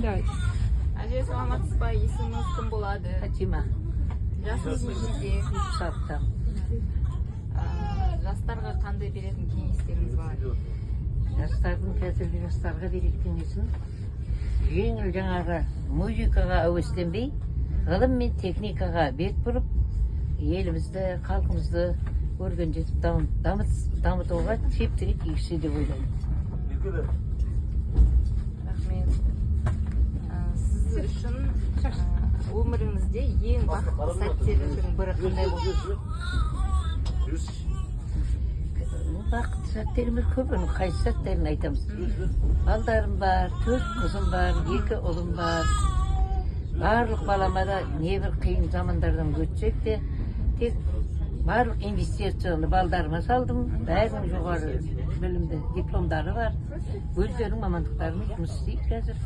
Да. Әже саламатсыз ба? Есіміңіз кім болады? Фатима. Жасыңыз нешеде? 36-та. Жастарға қандай беретін кеңестеріңіз бар? Жастардың, қазіргі жастарға беретін кеңесім жеңіл жаңағы музыкаға әуестенбей, ғылым мен техникаға бет бұрып, елімізді, халқымызды өрген жетіп дамытуға септігі тигізсе деп ойлаймын. Рахмет. Сіз үшін өміріңізде ең бақытты сәттердің бірі қандай болды? Бақытты сәттеріміз көп, оның қайсы сәттерін айтамыз. Балдарым бар, 4 қызым бар, 2 ұлым бар. Барлық балама да небір қиын замандардан өтсек те, тек барлық инвестицияны балдарыма салдым. Бәрінің жоғары білімді дипломдары бар. Өздерінің мамандықтарымен жұмыс істейді қазір.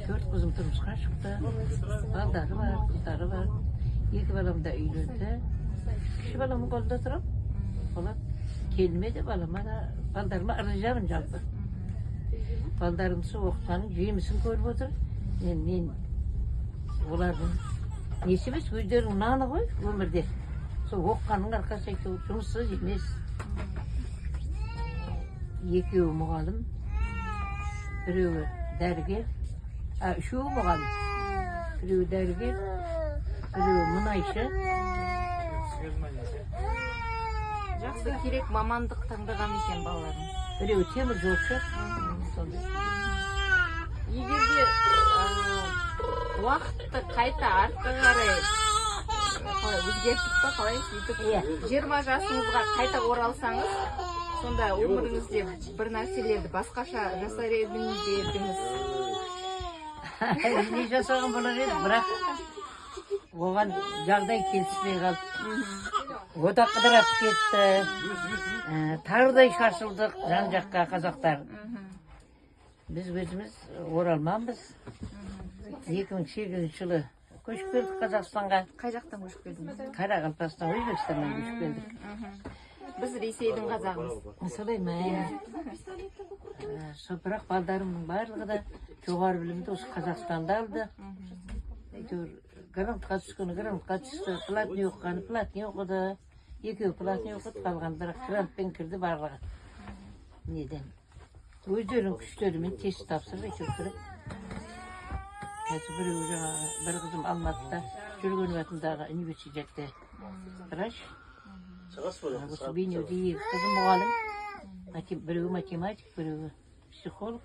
4 қызым тұрмысқа шықты. Балдары бар, қыздары бар. 2 балам да үйленді. Кіші баламның қолында тұрам. Олар келмеді балама да, балдарыма ыржамын жалпы. Балдарымсы оқытқаның жемісін көріп отыр. Мен олардың несі емес, өздерінің наны ғой өмірде. Сол оққанның арқасы айту, жұмыссыз емес. 2 мұғалім, 1 дәрігер, 3 мұғалім, 1 дәрігер, 1 мұнайшы. Жақсы керек мамандық таңдаған екен балаларыңыз. 1 темір жолшы. Егер де уақытты қайта артқа қарай өзгертіп па, қалай сөйтіп 20 жасыңызға қайта оралсаңыз, сонда өміріңізде бір нәрселерді басқаша жасар едіңіз. Не жасаған болар еді, бірақ оған жағдай келіспей қалды. Ода қыдырап кетті. Тардай шашылдық жан жаққа қазақтар. Біз өзіміз оралманбыз. 2008 жылы көшіп келдік Қазақстанға. Қай жақтан көшіп келдіңіз? Қарақалпақстан, Өзбекстаннан көшіп келдік. Біз Ресейдің қазағымыз. Солай ма? Бірақ балдарымның барлығы да жоғары білімді осы Қазақстанда алды. Грантқа түскені грантқа түсті, платный оқығаны платный оқыды, 2 платный оқыды, қалған бірақ грантпен кірді барлығы. Неден? Өздерінің күштерімен тест тапсырып екеуі. Қазір бір қызым Алматыда Жүргенов атындағы университетте врач. Осы Бейнеуде 2 қызым мұғалім. 1 математик, 1 психолог.